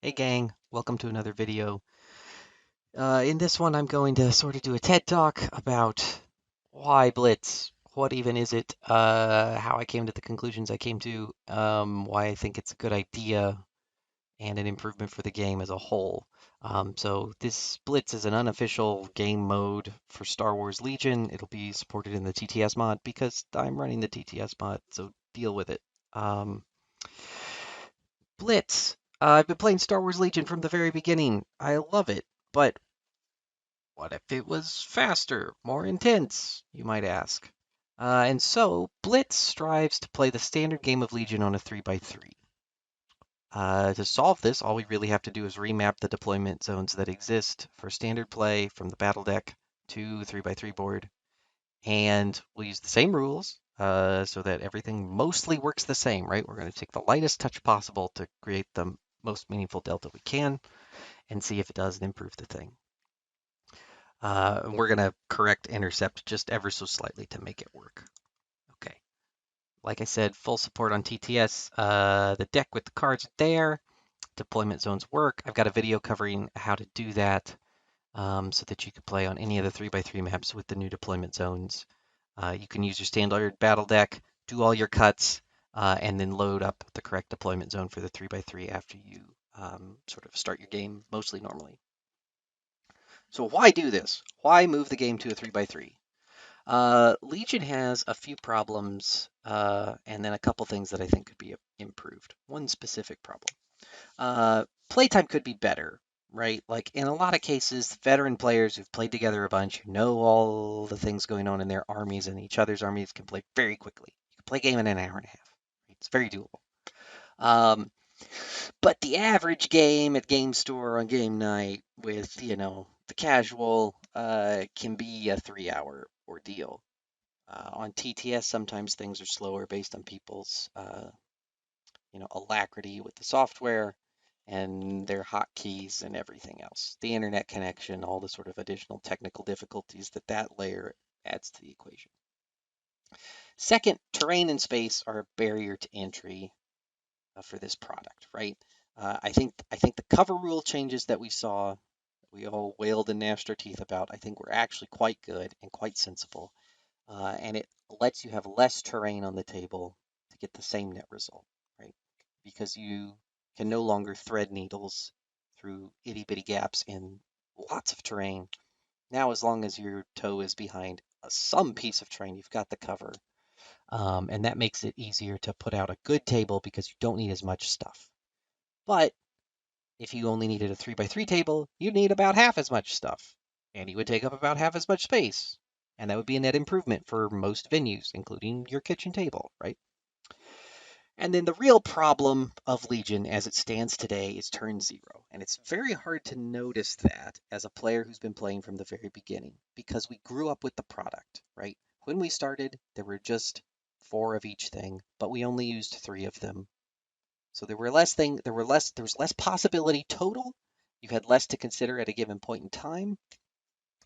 Hey gang, welcome to another video. In this one, I'm going to sort of do a TED Talk about why Blitz, what even is it, how I came to the conclusions I came to, why I think it's a good idea and an improvement for the game as a whole. So this Blitz is an unofficial game mode for Star Wars Legion. It'll be supported in the TTS mod because I'm running the TTS mod, so deal with it. Um, Blitz. I've been playing Star Wars Legion from the very beginning. I love it, but what if it was faster, more intense, you might ask? And so, Blitz strives to play the standard game of Legion on a 3x3. To solve this, all we really have to do is remap the deployment zones that exist for standard play from the battle deck to 3x3 board, and we'll use the same rules so that everything mostly works the same, right? We're going to take the lightest touch possible to create the most meaningful delta we can and see if it does improve the thing. We're going to correct intercept just ever so slightly to make it work. Okay. Like I said, full support on TTS. The deck with the cards there. Deployment zones work. I've got a video covering how to do that so that you can play on any of the 3x3 maps with the new deployment zones. You can use your standard battle deck, do all your cuts, and then load up the correct deployment zone for the 3x3 after you sort of start your game mostly normally. So why do this? Why move the game to a 3x3? Legion has a few problems and then a couple things that I think could be improved. One specific problem. Playtime could be better, right? Like in a lot of cases, veteran players who've played together a bunch, who know all the things going on in their armies and each other's armies can play very quickly. You can play a game in an hour and a half. It's very doable. Um, but the average game at game store on game night with, the casual can be a 3 hour ordeal. On TTS, sometimes things are slower based on people's, alacrity with the software and their hotkeys and everything else. The internet connection, all the sort of additional technical difficulties that layer adds to the equation. Second, terrain and space are a barrier to entry for this product, right? I think the cover rule changes that we saw, we all wailed and gnashed our teeth about, I think were actually quite good and quite sensible. And it lets you have less terrain on the table to get the same net result, right? Because you can no longer thread needles through itty bitty gaps in lots of terrain. Now, as long as your toe is behind some piece of terrain, you've got the cover. And that makes it easier to put out a good table because you don't need as much stuff. But if you only needed a 3x3 table, you'd need about half as much stuff. And you would take up about half as much space. And that would be a net improvement for most venues, including your kitchen table, right? And then the real problem of Legion as it stands today is turn zero. And it's very hard to notice that as a player who's been playing from the very beginning because we grew up with the product, right? When we started, there were just 4 of each thing, but we only used 3 of them. So there was less possibility total. You had less to consider at a given point in time,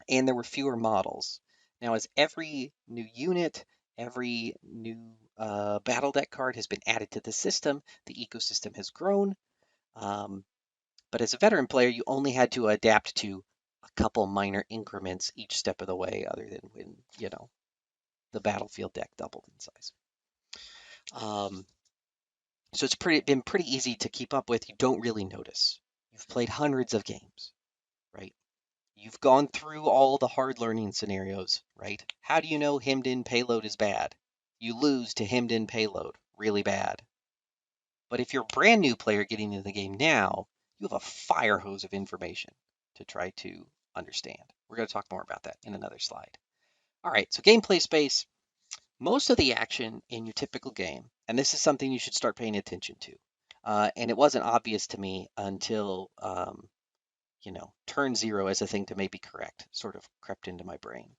and there were fewer models. Now, as every new unit, every new battle deck card has been added to the system, the ecosystem has grown. Um, but as a veteran player, you only had to adapt to a couple minor increments each step of the way, other than when, the battlefield deck doubled in size. Um, so it's been pretty easy to keep up with. You don't really notice. You've played hundreds of games, right? You've gone through all the hard learning scenarios, right? How do you know hemmed in payload is bad? You lose to hemmed in payload, really bad. But if you're a brand new player getting into the game now, you have a fire hose of information to try to understand. We're going to talk more about that in another slide. All right, so gameplay space. Most of the action in your typical game, and this is something you should start paying attention to, and it wasn't obvious to me until turn zero as a thing to maybe correct sort of crept into my brain.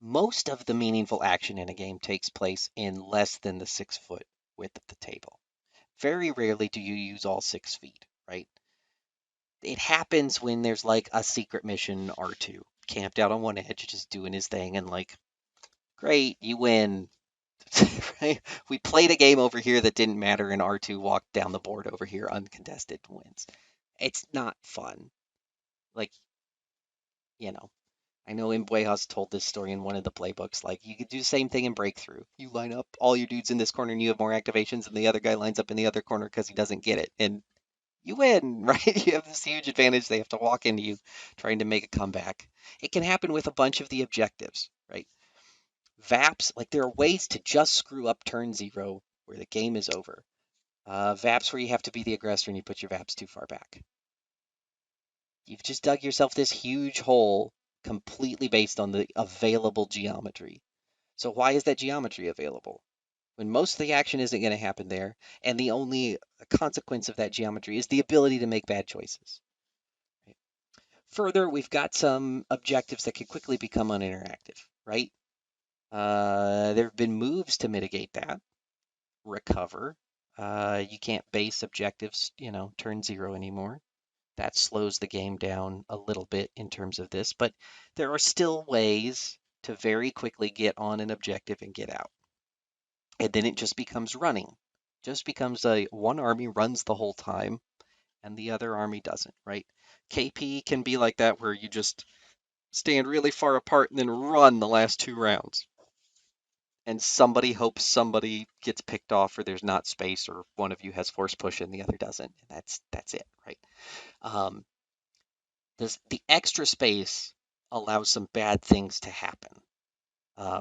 Most of the meaningful action in a game takes place in less than the 6-foot width of the table. Very rarely do you use all 6 feet, right? It happens when there's like a secret mission R2 camped out on one edge, just doing his thing, and like, great, you win. right? We played a game over here that didn't matter, and R2 walked down the board over here uncontested wins. It's not fun. Like, you know, I know Imbuejas told this story in one of the playbooks. Like, you could do the same thing in Breakthrough. You line up all your dudes in this corner and you have more activations, and the other guy lines up in the other corner because he doesn't get it. And you win, right? You have this huge advantage. They have to walk into you trying to make a comeback. It can happen with a bunch of the objectives, right? VAPs, like there are ways to just screw up turn 0 where the game is over. VAPs where you have to be the aggressor and you put your VAPs too far back. You've just dug yourself this huge hole completely based on the available geometry. So why is that geometry available? When most of the action isn't going to happen there, and the only consequence of that geometry is the ability to make bad choices. Right? Further, we've got some objectives that can quickly become uninteractive, right? There have been moves to mitigate that. Recover. You can't base objectives, turn 0 anymore. That slows the game down a little bit in terms of this, but there are still ways to very quickly get on an objective and get out. And then it just becomes running. Just becomes one army runs the whole time and the other army doesn't, right? KP can be like that where you just stand really far apart and then run the last 2 rounds. And somebody hopes somebody gets picked off or there's not space or one of you has force push and the other doesn't. And that's it, right? Um, the extra space allows some bad things to happen.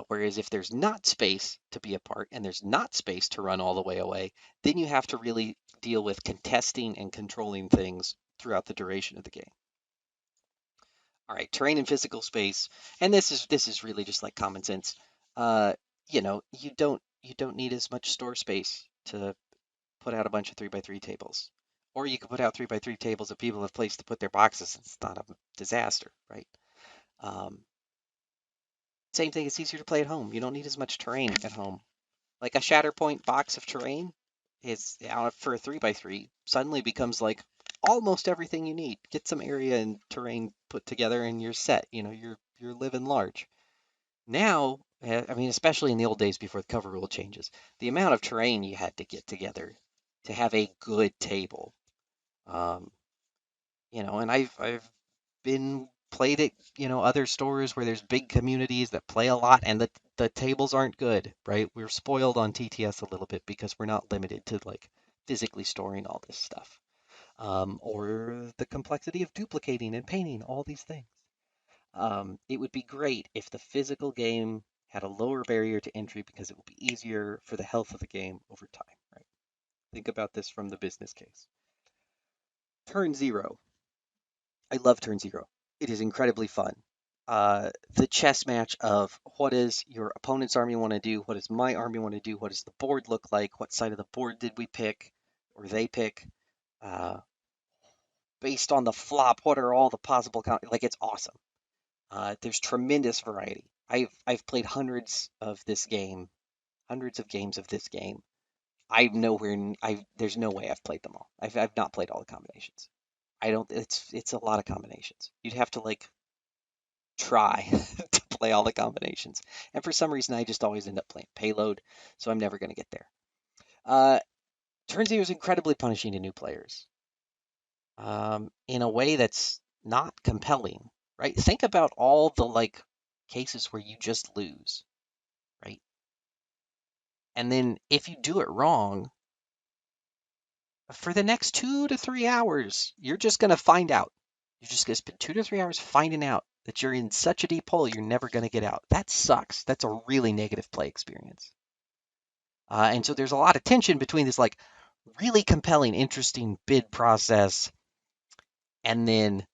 Whereas if there's not space to be apart and there's not space to run all the way away, then you have to really deal with contesting and controlling things throughout the duration of the game. All right, terrain and physical space, and this is really just like common sense. Uh, you don't need as much store space to put out a bunch of 3x3 tables, or you could put out 3x3 tables that people have placed to put their boxes. It's not a disaster, right? Um, Same thing. It's easier to play at home. You don't need as much terrain at home. Like a Shatterpoint box of terrain is out for a 3x3 suddenly becomes like almost everything you need. Get some area and terrain put together and you're set. You're living large. Now, I mean, especially in the old days before the cover rule changes, the amount of terrain you had to get together to have a good table. Um, and I've been played at other stores where there's big communities that play a lot and the tables aren't good, right? We're spoiled on TTS a little bit because we're not limited to like physically storing all this stuff, or the complexity of duplicating and painting all these things. It would be great if the physical game had a lower barrier to entry because it will be easier for the health of the game over time, right? Think about this from the business case. Turn 0. I love Turn 0. It is incredibly fun. The chess match of what does your opponent's army want to do? What does my army want to do? What does the board look like? What side of the board did we pick or they pick? Uh, Based on the flop, what are all the possible like it's awesome. There's tremendous variety. I've played hundreds of games of this game. There's no way I've played them all. I've not played all the combinations. I don't. It's a lot of combinations. You'd have to like try to play all the combinations. And for some reason, I just always end up playing payload, so I'm never going to get there. Uh, Turn Zero is incredibly punishing to new players in a way that's not compelling, right? Think about all the like cases where you just lose, right? And then if you do it wrong, for the next 2 to 3 hours, you're just going to find out. You're just going to spend 2 to 3 hours finding out that you're in such a deep hole you're never going to get out. That sucks. That's a really negative play experience. And so there's a lot of tension between this like really compelling, interesting bid process and then,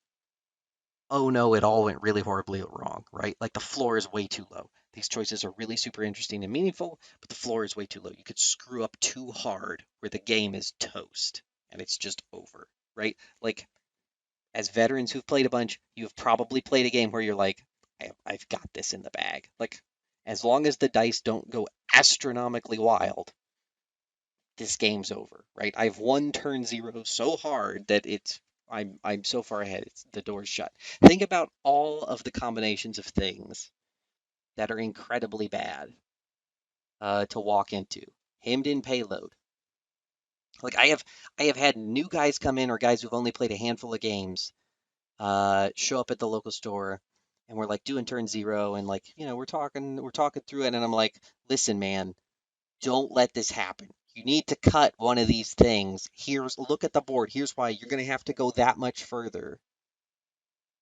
oh no, it all went really horribly wrong, right? Like the floor is way too low. These choices are really super interesting and meaningful, but the floor is way too low. You could screw up too hard where the game is toast and it's just over, right? Like as veterans who've played a bunch, you've probably played a game where you're like, I've got this in the bag. Like as long as the dice don't go astronomically wild, this game's over, right? I've won turn 0 so hard that I'm so far ahead. The door's shut. Think about all of the combinations of things that are incredibly bad to walk into. Hemmed in payload. Like I have had new guys come in or guys who've only played a handful of games show up at the local store and we're like doing turn zero and like, we're talking through it and I'm like, listen, man, don't let this happen. You need to cut one of these things. Look at the board. Here's why you're going to have to go that much further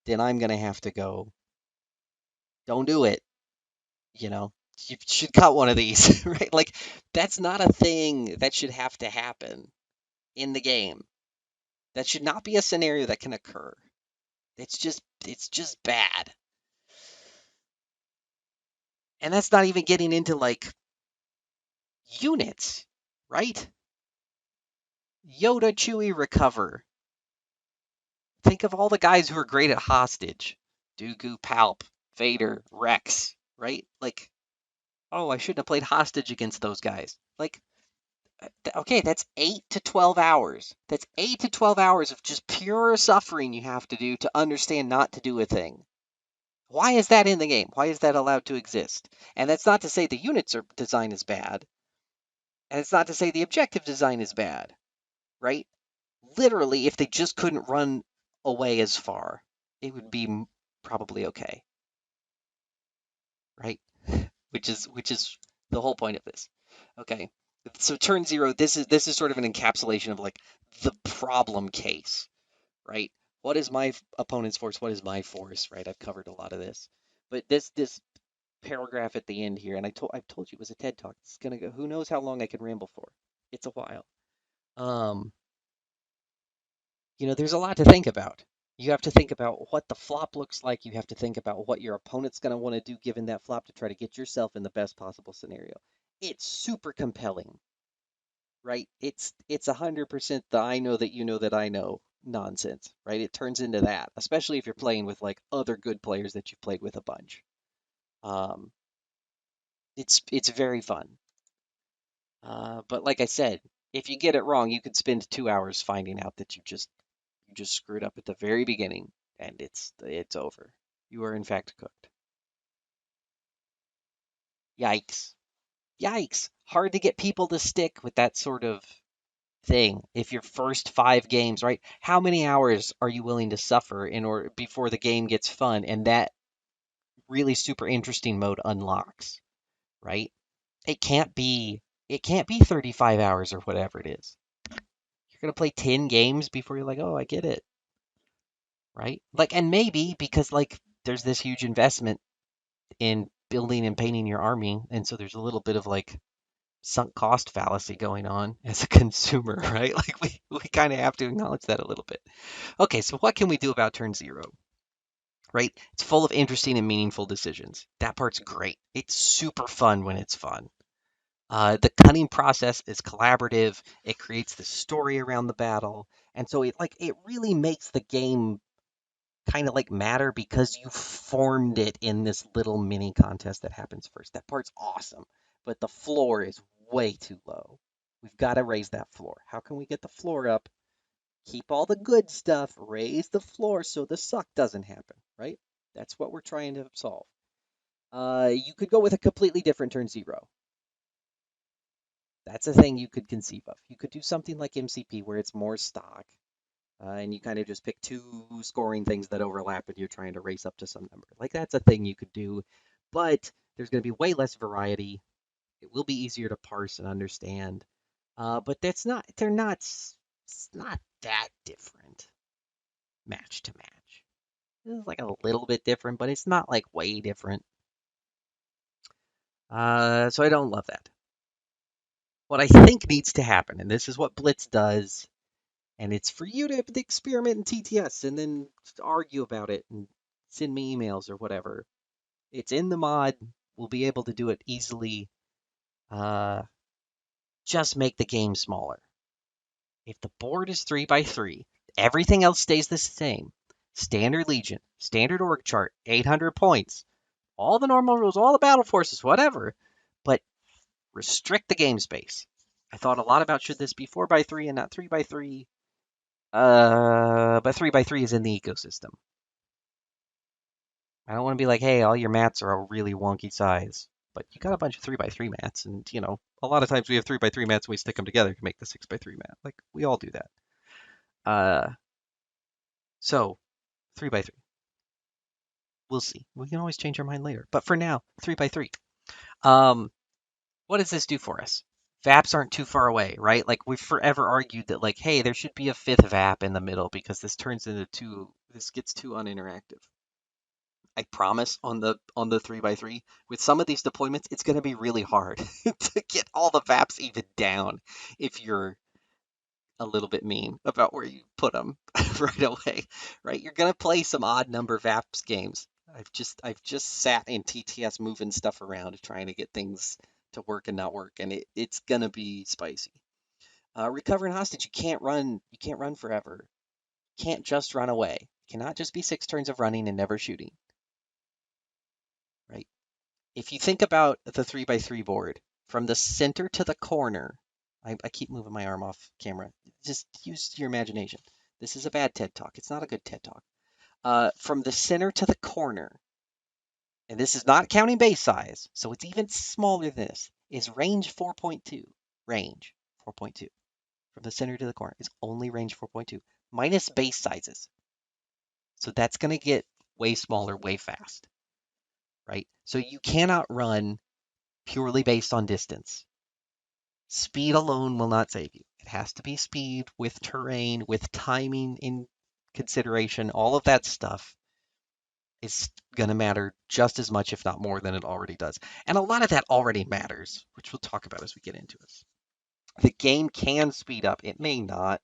than I'm going to have to go. Don't do it. You know, you should cut one of these, right? Like, that's not a thing that should have to happen in the game. That should not be a scenario that can occur. It's just bad. And that's not even getting into like units, right? Yoda, Chewie, recover. Think of all the guys who are great at hostage. Dooku, Palp, Vader, Rex, right? Like, oh, I shouldn't have played hostage against those guys. Like, okay, that's 8 to 12 hours. That's 8 to 12 hours of just pure suffering you have to do to understand not to do a thing. Why is that in the game? Why is that allowed to exist? And that's not to say the design is bad. And it's not to say the objective design is bad, right? Literally, if they just couldn't run away as far, it would be probably okay, right? Which is the whole point of this. Okay, so turn zero. This is sort of an encapsulation of like the problem case, right? What is my opponent's force? What is my force? Right? I've covered a lot of this, but this paragraph at the end here, and I've told you it was a TED talk. It's gonna go. Who knows how long I can ramble for? It's a while. Um, there's a lot to think about. You have to think about what the flop looks like. You have to think about what your opponent's going to want to do given that flop to try to get yourself in the best possible scenario. It's super compelling, right? It's 100% the I know that I know nonsense, right? It turns into that, especially if you're playing with like other good players that you've played with a bunch. Um, it's very fun. But like I said, if you get it wrong, you could spend 2 hours finding out that you just screwed up at the very beginning, and it's over. You are in fact cooked. Yikes. Yikes. Hard to get people to stick with that sort of thing. If your first 5 games, right? How many hours are you willing to suffer in order before the game gets fun and that really super interesting mode unlocks, right? It can't be it can't be 35 hours or whatever it is. You're going to play 10 games before you're like, "Oh, I get it." Right? Like, and maybe because like there's this huge investment in building and painting your army, and so there's a little bit of like sunk cost fallacy going on as a consumer, right? Like we kind of have to acknowledge that a little bit. Okay, so what can we do about turn zero? Right? It's full of interesting and meaningful decisions. That part's great. It's super fun when it's fun. The cunning process is collaborative. It creates the story around the battle, and so it really makes the game kind of like matter because you formed it in this little mini contest that happens first. That part's awesome, but the floor is way too low. We've got to raise that floor. How can we get the floor up? Keep all the good stuff, raise the floor so the suck doesn't happen, right? That's what we're trying to solve. You could go with a completely different turn zero. That's a thing you could conceive of. You could do something like MCP where it's more stock. And you kind of just pick 2 scoring things that overlap and you're trying to race up to some number. Like that's a thing you could do, but there's going to be way less variety. It will be easier to parse and understand. But it's not that different match to match. It's like a little bit different, but it's not like way different. So I don't love that. What I think needs to happen, and this is what Blitz does, and it's for you to experiment in TTS and then argue about it and send me emails or whatever. It's in the mod. We'll be able to do it easily. Uh, just make the game smaller. If the board is 3x3, everything else stays the same. Standard Legion, standard org chart, 800 points, all the normal rules, all the battle forces, whatever. But restrict the game space. I thought a lot about should this be 4x3 and not 3x3. But 3x3 is in the ecosystem. I don't want to be like, hey, all your mats are a really wonky size. but you got a bunch of 3x3 mats, and a lot of times we have 3x3 mats and we stick them together to make the 6x3 mat. Like we all do that. So 3x3. We'll see. We can always change our mind later. But for now, 3x3. Um, what does this do for us? VAPs aren't too far away, right? Like we've forever argued that like, hey, there should be a fifth VAP in the middle because this gets too uninteractive. I promise on the 3x3 with some of these deployments, it's going to be really hard to get all the VAPs even down if you're a little bit mean about where you put them right away, right? You're going to play some odd number VAPs games. I've just sat in TTS moving stuff around trying to get things to work and not work, and it's going to be spicy. Recovering hostage, you can't run forever. You can't just run away. You cannot just be 6 turns of running and never shooting, right? If you think about the 3x3 board, from the center to the corner, I keep moving my arm off camera. Just use your imagination. This is a bad TED Talk. It's not a good TED Talk. From the center to the corner, and this is not counting base size, so it's even smaller than this, is range 4.2. Range 4.2. From the center to the corner is only range 4.2, minus base sizes. So that's going to get way smaller, way fast, right? So you cannot run purely based on distance. Speed alone will not save you. It has to be speed with terrain, with timing in consideration. All of that stuff is going to matter just as much, if not more, than it already does. And a lot of that already matters, which we'll talk about as we get into it. The game can speed up. It may not,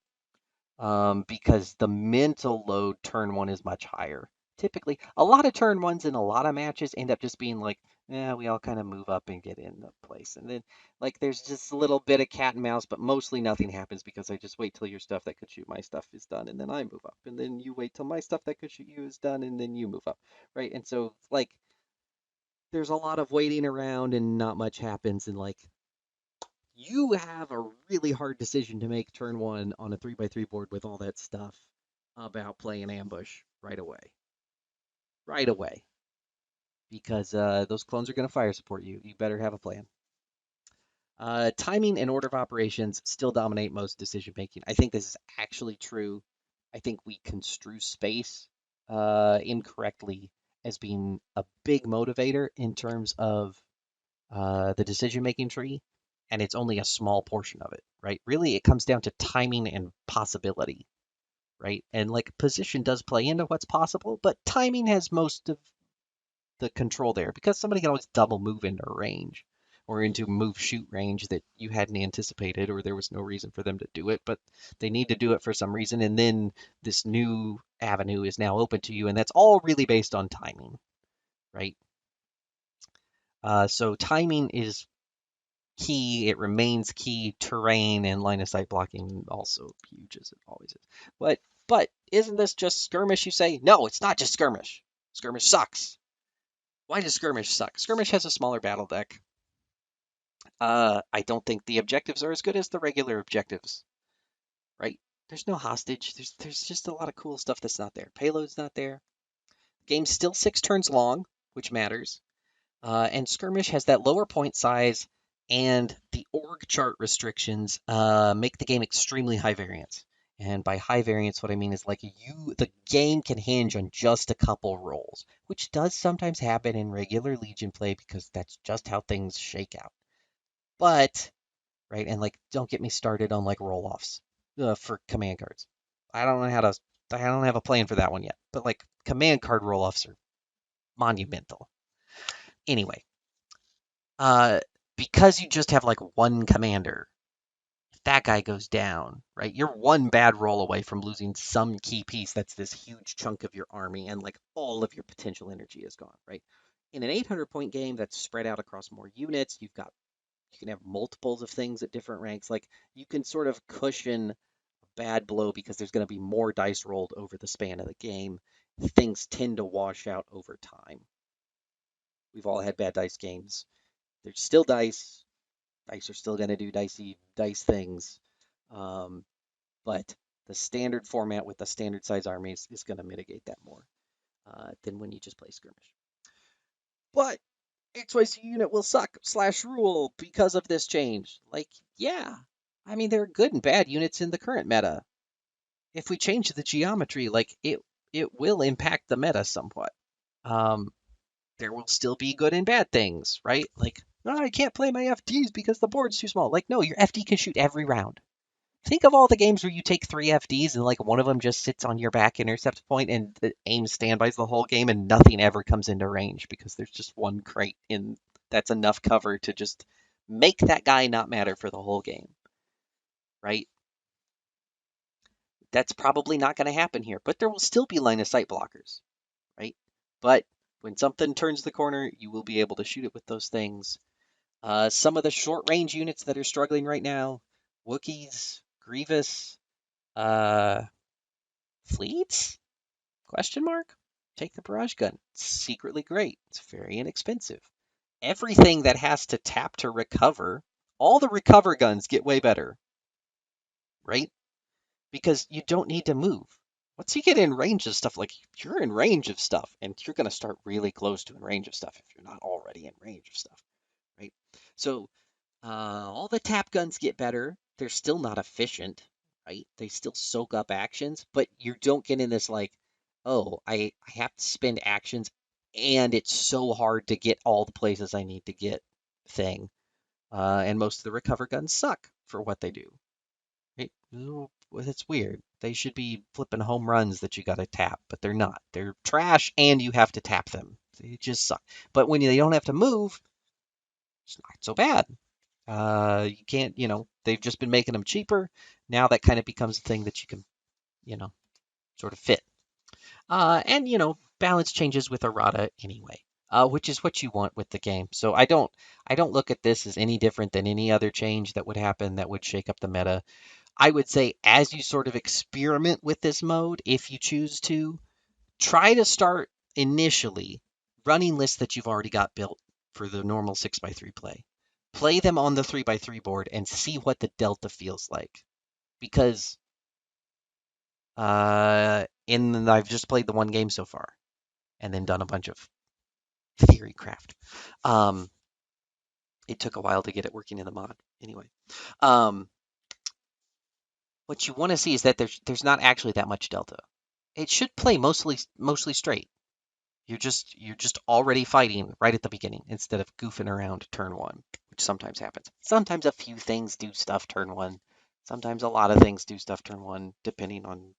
because the mental load turn one is much higher. Typically, a lot of turn ones in a lot of matches end up just being like, yeah, we all kind of move up and get in the place. And then, like, there's just a little bit of cat and mouse, but mostly nothing happens because I just wait till your stuff that could shoot my stuff is done, and then I move up. And then you wait till my stuff that could shoot you is done, and then you move up, right? And so, like, there's a lot of waiting around and not much happens. And, like, you have a really hard decision to make turn one on a 3x3 board with all that stuff about playing ambush right away. Right away. Because those clones are going to fire support you. You better have a plan. Timing and order of operations still dominate most decision making. I think this is actually true. I think we construe space incorrectly as being a big motivator in terms of the decision making tree, and it's only a small portion of it, right? Really, it comes down to timing and possibility, right? And like position does play into what's possible, but timing has most of the control there because somebody can always double move into range or into move shoot range that you hadn't anticipated, or there was no reason for them to do it, but they need to do it for some reason. And then this new avenue is now open to you, and that's all really based on timing, right? So timing is key. It remains key. Terrain and line of sight blocking also huge as it always is. But isn't this just skirmish? You say no. It's not just skirmish. Skirmish sucks. Why does skirmish suck? Skirmish has a smaller battle deck. I don't think the objectives are as good as the regular objectives. Right? There's no hostage. There's just a lot of cool stuff that's not there. Payload's not there. Game's still 6 turns long, which matters. And Skirmish has that lower point size, and the org chart restrictions make the game extremely high variance. And by high variance, what I mean is like the game can hinge on just a couple rolls, which does sometimes happen in regular Legion play because that's just how things shake out. But, right, and like don't get me started on like roll-offs for command cards. I don't know how to. I don't have a plan for that one yet. But like command card roll-offs are monumental. Anyway, uh, because you just have like one commander, if that guy goes down, right, you're one bad roll away from losing some key piece that's this huge chunk of your army, and like all of your potential energy is gone, right? In an 800-point game that's spread out across more units, you can have multiples of things at different ranks. Like you can sort of cushion a bad blow because there's going to be more dice rolled over the span of the game. Things tend to wash out over time. We've all had bad dice games. There's still dice. Dice are still going to do dice things. But the standard format with the standard size armies is going to mitigate that more than when you just play skirmish. But XYZ unit will suck / rule because of this change. Like, yeah. I mean, there are good and bad units in the current meta. If we change the geometry, like it will impact the meta somewhat. Um, there will still be good and bad things, right? Like, oh, I can't play my FDs because the board's too small. Like, no, your FD can shoot every round. Think of all the games where you take 3 FDs and like one of them just sits on your back intercept point and the aim standbys the whole game and nothing ever comes into range because there's just one crate in that's enough cover to just make that guy not matter for the whole game, right? That's probably not going to happen here, but there will still be line of sight blockers, right? But when something turns the corner, you will be able to shoot it with those things. Some of the short range units that are struggling right now, Wookiees, Grievous, uh, Fleets? Question mark? Take the barrage gun. It's secretly great. It's very inexpensive. Everything that has to tap to recover, all the recover guns get way better, right? Because you don't need to move. Once you get in range of stuff, like you're in range of stuff, and you're going to start really close to in range of stuff if you're not already in range of stuff, right? So all the tap guns get better. They're still not efficient, right? They still soak up actions, but you don't get in this like, oh, I have to spend actions and it's so hard to get all the places I need to get thing. And most of the recover guns suck for what they do. Right? Well, it's weird. They should be flipping home runs that you got to tap, but they're not. They're trash and you have to tap them. They just suck. But when they don't have to move, it's not so bad. You can't, they've just been making them cheaper. Now that kind of becomes a thing that you can, you know, sort of fit. And balance changes with errata anyway, which is what you want with the game. So I don't look at this as any different than any other change that would happen that would shake up the meta. I would say as you sort of experiment with this mode, if you choose to, try to start initially running lists that you've already got built for the normal 6x3 play. Play them on the 3x3 board and see what the delta feels like. Because I've just played the one game so far and then done a bunch of theory craft. Um, it took a while to get it working in the mod. Anyway, um, what you want to see is that there's not actually that much delta. It should play mostly straight. You're just already fighting right at the beginning instead of goofing around turn one, which sometimes happens. Sometimes a few things do stuff turn one. Sometimes a lot of things do stuff turn one, depending on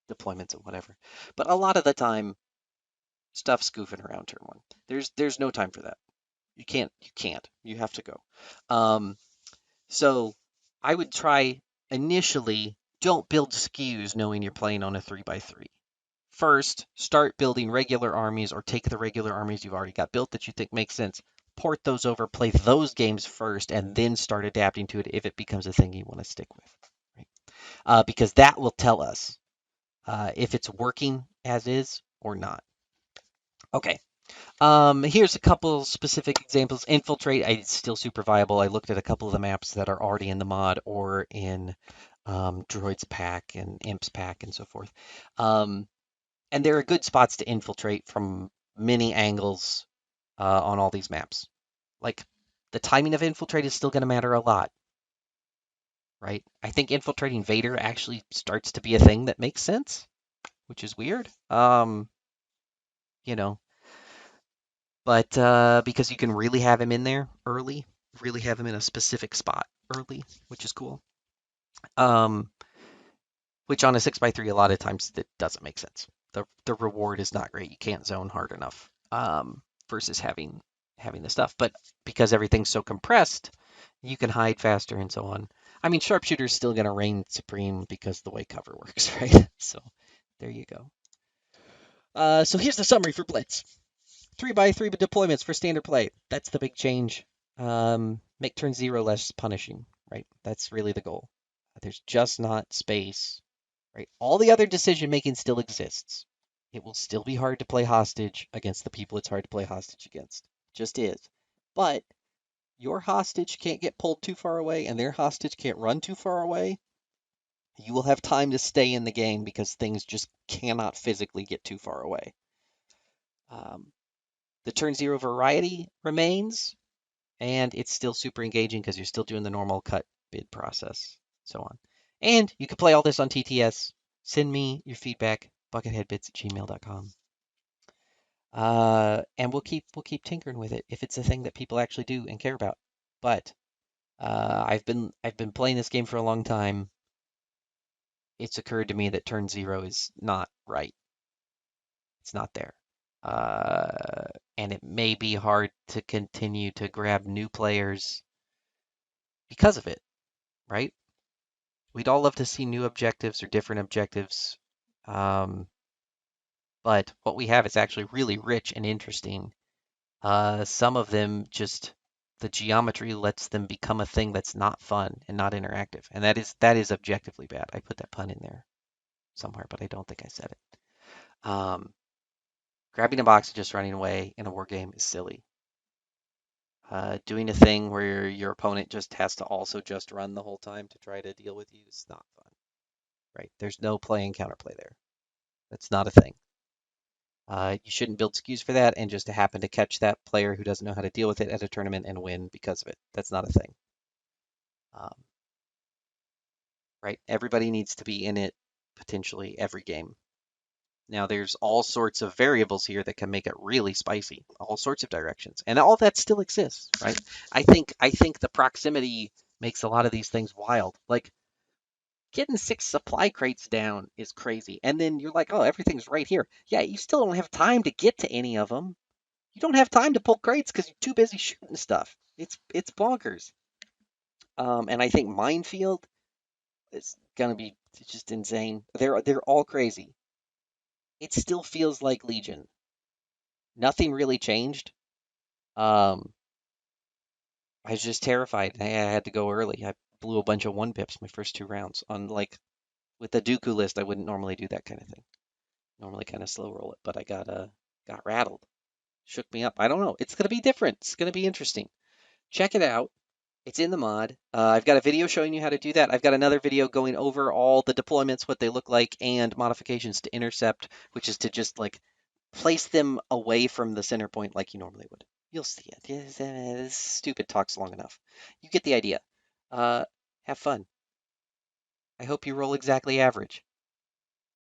deployments and whatever. But a lot of the time, stuff's goofing around turn one. There's no time for that. You can't. You can't. You have to go. Um, so I would try initially. Don't build skews knowing you're playing on a 3x3. First, start building regular armies or take the regular armies you've already got built that you think make sense, port those over, play those games first, and then start adapting to it if it becomes a thing you want to stick with. Right? Because that will tell us if it's working as is or not. Okay. Here's a couple specific examples. Infiltrate, it's still super viable. I looked at a couple of the maps that are already in the mod or in Droid's pack and Imp's pack and so forth. And there are good spots to infiltrate from many angles on all these maps. Like, the timing of infiltrate is still going to matter a lot, right? I think infiltrating Vader actually starts to be a thing that makes sense, which is weird. You know, but because you can really have him in there early, really have him in a specific spot early, which is cool. Um, which on a 6x3, a lot of times that doesn't make sense. The reward is not great. You can't zone hard enough versus having the stuff. But because everything's so compressed, you can hide faster and so on. I mean, sharpshooter's still going to reign supreme because the way cover works, right? So there you go. So here's the summary for Blitz. 3x3 deployments for standard play. That's the big change. Make turn 0 less punishing, right? That's really the goal. There's just not space, right? All the other decision making still exists. It will still be hard to play hostage against the people it's hard to play hostage against. Just is. But your hostage can't get pulled too far away and their hostage can't run too far away. You will have time to stay in the game because things just cannot physically get too far away. Um, The turn zero variety remains, and it's still super engaging because you're still doing the normal cut bid process, so on. And you can play all this on TTS. Send me your feedback, bucketheadbits@gmail.com. And we'll keep tinkering with it if it's a thing that people actually do and care about. But I've been playing this game for a long time. It's occurred to me that turn zero is not right. It's not there. Uh, and it may be hard to continue to grab new players because of it, right? We'd all love to see new objectives or different objectives. Um, but what we have is actually really rich and interesting. Some of them just the geometry lets them become a thing that's not fun and not interactive, and that is objectively bad. I put that pun in there somewhere, but I don't think I said it. Grabbing a box and just running away in a war game is silly. Doing a thing where your opponent just has to also just run the whole time to try to deal with you is not fun, right? There's no play and counterplay there. That's not a thing. You shouldn't build SKUs for that and just happen to catch that player who doesn't know how to deal with it at a tournament and win because of it. That's not a thing. Um, right? Everybody needs to be in it potentially every game. Now, there's all sorts of variables here that can make it really spicy, all sorts of directions, and all that still exists, right? I think the proximity makes a lot of these things wild. Like getting 6 supply crates down is crazy, and then you're like, oh, everything's right here. Yeah, you still don't have time to get to any of them. You don't have time to pull crates because you're too busy shooting stuff. It's bonkers. And I think Minefield is gonna be just insane. They're all crazy. It still feels like Legion. Nothing really changed. Um, I was just terrified. I had to go early. I blew a bunch of 1 pips my first 2 rounds. On like with the Dooku list, I wouldn't normally do that kind of thing. Normally kind of slow roll it, but I got rattled. Shook me up. I don't know. It's gonna be different. It's gonna be interesting. Check it out. It's in the mod. I've got a video showing you how to do that. I've got another video going over all the deployments, what they look like, and modifications to intercept, which is to just like place them away from the center point like you normally would. You'll see it. This stupid talk's long enough. You get the idea. Uh, have fun. I hope you roll exactly average.